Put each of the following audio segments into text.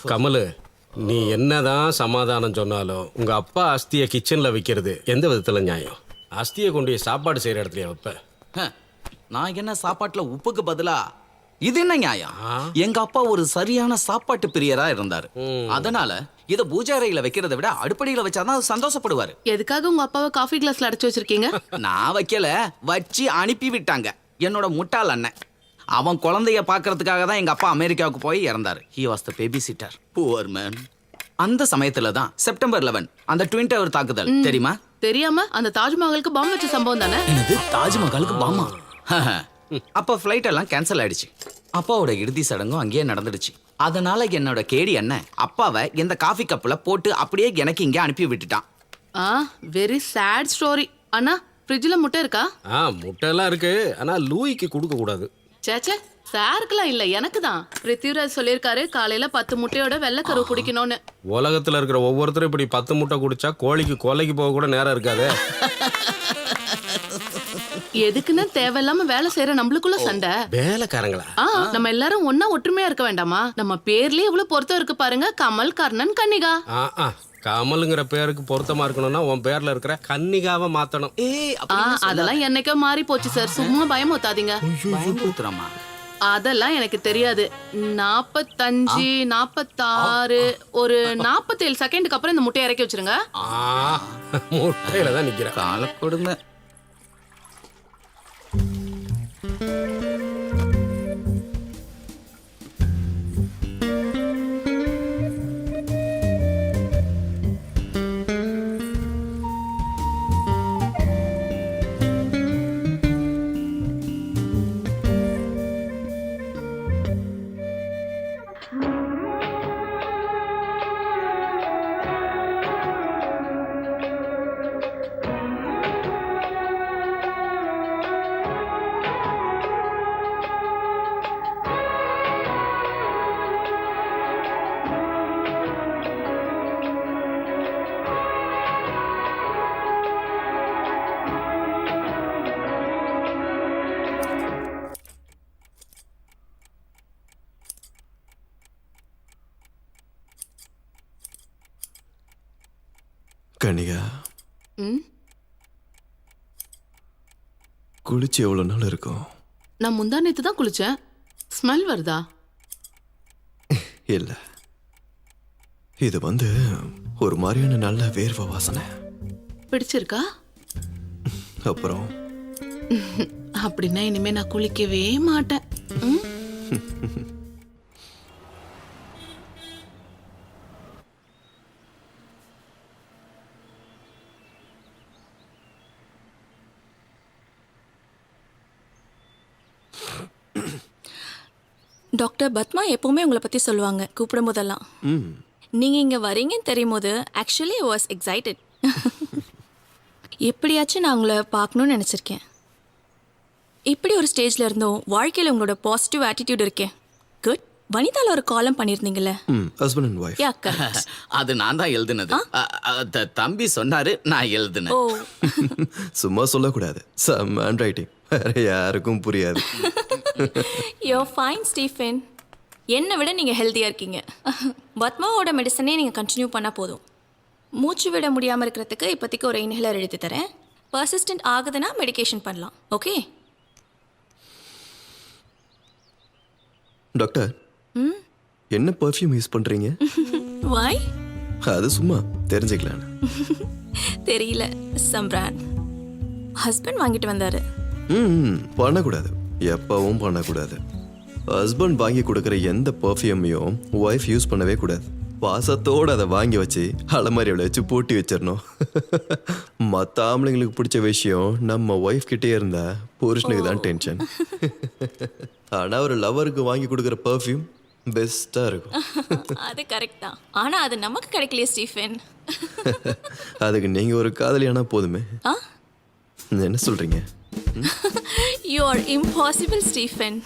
கமலு, நீ என்னதான் சமாதானம் சொன்னாலும் உங்க அப்பா அஸ்தியை கிச்சன்ல வைக்கிறது எந்த விதத்துல நியாயம்? அஸ்தியை கொண்டு போய் சாப்பாடு செய்யற இடத்துல வைப்ப. நான் என்ன சாப்பாட்டுல உப்புக்கு பதிலா இது என்ன நியாயம்? எங்க அப்பா ஒரு சரியான சாப்பாட்டு பிரியரா இருந்தாரு. அதனால இத பூஜை அறையில வைக்கிறத விட அடுப்படியில வச்சாதான் அவர் சந்தோஷப்படுவாரு. எதுக்காக உங்க அப்பாவை காஃபி கிளாஸ்ல அடைச்சு வச்சிருக்கீங்க? நான் வைக்கல, வச்சு அனுப்பி விட்டாங்க என்னோட முட்டாள் அண்ணன். அவன் குழந்தைய பாக்குறதுக்காக தான் எங்க அப்பா அமெரிக்காவுக்கு போய் இறந்தாரு. He was the babysitter. Poor man. அந்த சமயத்துல தான் செப்டம்பர் 11 அந்த ட்வின் டவர் தாக்குதல் தெரியுமா? தெரியாம அந்த தாஜ்மஹாலுக்கு பாம்பு வச்ச சம்பவம் தானே? என்னது தாஜ்மஹாலுக்கு பாமா? அப்ப ஃப்ளைட் எல்லாம் கேன்சல் ஆயிடுச்சு. அப்பாவோட இறுதி சடங்கும் அங்கேயே நடந்துடுச்சு. அதனால என்னோட கேடி அண்ணன் அப்பாவை இந்த காஃபி கப்ல போட்டு அப்படியே எனக்கு இங்கே அனுப்பி விட்டுட்டான். Very sad story. அண்ணா ஃப்ரிட்ஜ்ல முட்டை இருக்கா? முட்டை எல்லாம் இருக்கு, ஆனா லூயிக்கு கொடுக்க கூடாது. சேச்சே, சாருக்குலாம் இல்ல, எனக்கு தான். பிருத்திவிராஜ் சொல்லியிருக்காரு காலையில 10 முட்டையோட வெள்ளைக்கரு குடிக்கணும்னு. உலகத்துல இருக்கிற ஒவ்வொருத்தரும் இப்படி 10 முட்டை குடிச்சா கோழிக்கு கொலைக்கு போக கூட நேரம் இருக்காது. எதுக்குன்னு தேவையில்லாம வேலை செய்யற நம்மளுக்குள்ள சண்டை. வேலைக்காரங்களா? நம்ம எல்லாரும் ஒன்னா ஒற்றுமையா இருக்க வேண்டாமா? நம்ம பேர்லயே எவ்வளவு பொருத்தம் இருக்கு பாருங்க. கமல், கர்ணன், கன்னிகா. கமலுங்கிற பேருக்கு பொருத்தமா இருக்கணும்னா உன் பேர்ல இருக்கிற கன்னிகாவை மாத்தணும். அதெல்லாம் என்னைக்கோ மாறி போச்சு சார். சும்மா பயமுத்தாதீங்க. பயமுத்துறமா? அதெல்லாம் எனக்கு தெரியாது. 45, 46, ஒரு 47 செகண்டுக்கு அப்புறம் இந்த முட்டையை இறக்கி வச்சிருங்க. முட்டையில தான் நிக்கிறேன். கால கொடுமை. கனிகா, குளிச்சு எவ்வளவு நாள் இருக்கும்? நான் முந்தா நேத்து தான் குளிச்சேன். ஸ்மெல் வருதா? இல்ல, இது ஒரு மாதிரியான நல்ல வேர்வை வாசனை. பிடிச்சிருக்கா? அப்புறம் அப்படின்னா இனிமே நான் குளிக்கவே மாட்டேன். டாக்டர் பத்மா எப்பவுமே உங்களை பற்றி சொல்லுவாங்க கூப்பிடும் போதெல்லாம். நீங்கள் இங்கே வரீங்கன்னு தெரியும் போது ஆக்சுவலி ஐ வாஸ் எக்ஸைட்டட். எப்படியாச்சும் நான் உங்களை பார்க்கணுன்னு நினச்சிருக்கேன். இப்படி ஒரு ஸ்டேஜில் இருந்தோம் வாழ்க்கையில் உங்களோட பாசிட்டிவ் ஆட்டிடியூட் இருக்கேன். குட். வனிதால ஒரு காலம் பண்ணியிருந்தீங்கல்ல? Husband and wife. Yeah, correct. அது நான் தான் எழுதுனது. தம்பி சொன்னாரு, நான் எழுதுனேன். ஓ, சும்மா சொல்லக்கூடாது. சம் ஹேண்ட் ரைட்டிங் வேற யாருக்கும் புரியாது. யோ ஃபைன் ஸ்டீஃபன். என்னை விட நீங்கள் ஹெல்த்தியாக இருக்கீங்க. பத்மாவோட மெடிசனே நீங்கள் கண்டினியூ பண்ணால் போதும். மூச்சு விட முடியாமல் இருக்கிறதுக்கு இப்போதைக்கு ஒரு இன்ஹேலர் எழுதி தரேன். பர்சிஸ்டன்ட் ஆகுதுன்னா மெடிகேஷன் பண்ணலாம். ஓகே டாக்டர், என்ன பர்ஃப்யூம் யூஸ் பண்றீங்க? வாய் அது சும்மா தெரிஞ்சுக்கலாம். தெரியல, சம் பிராண்ட். ஹஸ்பண்ட் வாங்கிட்டு வந்தாரு. பண்ணக்கூடாது, எப்பவும் பண்ணக்கூடாது. ஹஸ்பண்ட் வாங்கி கொடுக்குற எந்த பர்ஃப்யூமையும் ஒய்ஃப் யூஸ் பண்ணவே கூடாது. வாசத்தோடு அதை வாங்கி வச்சு அலமாரியில் வச்சு பூட்டி வச்சிடணும். மற்ற ஆம்பளைங்களுக்கு பிடிச்ச விஷயம் நம்ம ஒய்ஃப் கிட்டே இருந்தா புருஷனுக்கு தான் டென்ஷன். ஆனால் ஒரு லவருக்கு வாங்கி கொடுக்குற பர்ஃப்யூம் பெஸ்ட்டாக இருக்கும். அது கரெக்ட் தான். ஆனால் அது நமக்கு கிடைக்கலையே ஸ்டீஃபன். அதுக்கு நீங்கள் ஒரு காதலியானா போதுமே. என்ன சொல்கிறீங்க? You are impossible Stephen.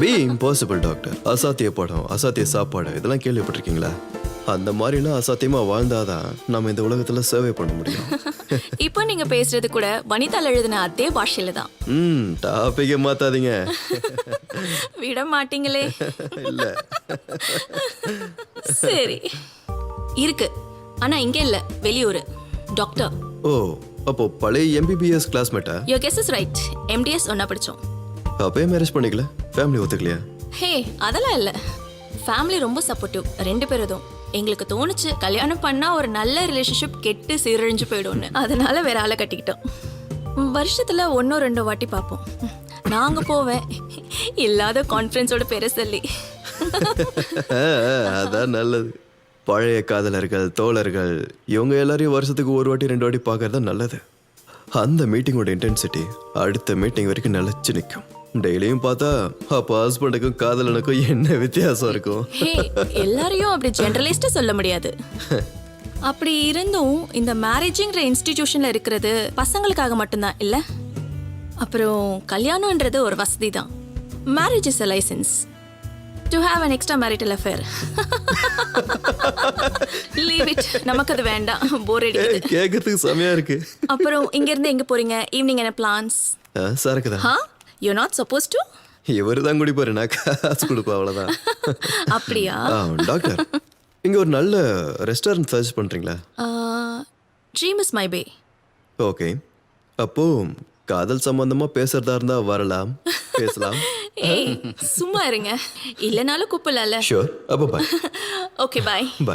Be impossible doctor. அசாத்திய படம், அசாத்திய சாப்பாடு, இதெல்லாம் கேள்விப்பட்டிருக்கீங்களா? அந்த மாதிரிலாம் அசாத்தியமாக வாழ்ந்தாதான் நம்ம இந்த உலகத்தில் சர்வே பண்ண முடியும். இப்போ நீங்கள் பேசுறது கூட வனிதால எழுதின அதே பாஷையில் தான். டாபிக்கை மாற்றாதீங்க. விட மாட்டீங்களே. இல்லை, சரி இருக்கு, ஆனா இங்க இல்ல, வெளியூர். டாக்டர். ஓ, அப்போ பழைய எம்பிபிஎஸ் கிளாஸ்மேட்டா? Your guess is right. MDS ஒன்னா படிச்சோம். அப்பயே மேரேஜ் பண்ணிக்கல? ஃபேமிலி ஒத்துக்கலையா? ஹே, அதெல்லாம் இல்ல. ஃபேமிலி ரொம்ப சப்போர்ட்டிவ், 2 பேரும். எங்களுக்கு தோணுச்சு கல்யாணம் பண்ணா ஒரு நல்ல ரிலேஷன்ஷிப் கெட்டு சீரழிஞ்சு போயிடும்னு. அதனால வேற ஆளை கட்டிக்கிட்டோம். வருஷத்துல 1-2 வாட்டி பார்ப்போம். நாங்க போவேன், இல்லாத கான்ஃபரன்ஸோட பேரை சொல்லி. அதான் நல்லது. பழைய காதலர்கள், தோழர்கள், இவங்க எல்லாரையும் வருஷத்துக்கு 1 வாட்டி 2 வாட்டி பார்க்கறது தான் நல்லது. அந்த மீட்டிங்கோட இன்டென்சிட்டி அடுத்த மீட்டிங் வரைக்கும் நிலைச்சு நிற்கும். டெய்லியும் பார்த்தா அப்போ ஹஸ்பண்டுக்கும் காதலனுக்கும் என்ன வித்தியாசம் இருக்கும்? ஹே, எல்லாரையும் அப்படி ஜெனரலிஸ்டா சொல்ல முடியாது. அப்படி இருந்தும் இந்த மேரேஜிங்கிற இன்ஸ்டிடியூஷன்ல இருக்கிறது பசங்களுக்காக மட்டும்தான் இல்ல. அப்புறம் கல்யாணம்ன்றது ஒரு வசதி தான். Marriage is a license to have an extra marital affair. Leave it. நமக்கு அது வேண்டாம், போர் அடிக்குது. கேட்கறதுக்கு செமையா இருக்கு. அப்புறம் இங்க இருந்து எங்க போறீங்க? ஈவினிங் என்ன பிளான்ஸ்? சரக்குதான். ஹா, you're not supposed to? இவரு தான் குடிப்பாரு, நான் காசு கொடுப்பா, அவ்வளோதான். அப்படியா? டாக்டர், இங்க ஒரு நல்ல ரெஸ்டாரண்ட் சஜஸ்ட் பண்றீங்களா? Dream is my pay. Okay, அப்போ காதல் சம்பந்தமா பேசுறதா இருந்தா வரலாம், பேசலாம். ஏய், சும்மா இருங்க, இல்லனாலும் கூப்பிடலாம்ல. ஷூர், அப்போ பாய். Okay, by. பாய்.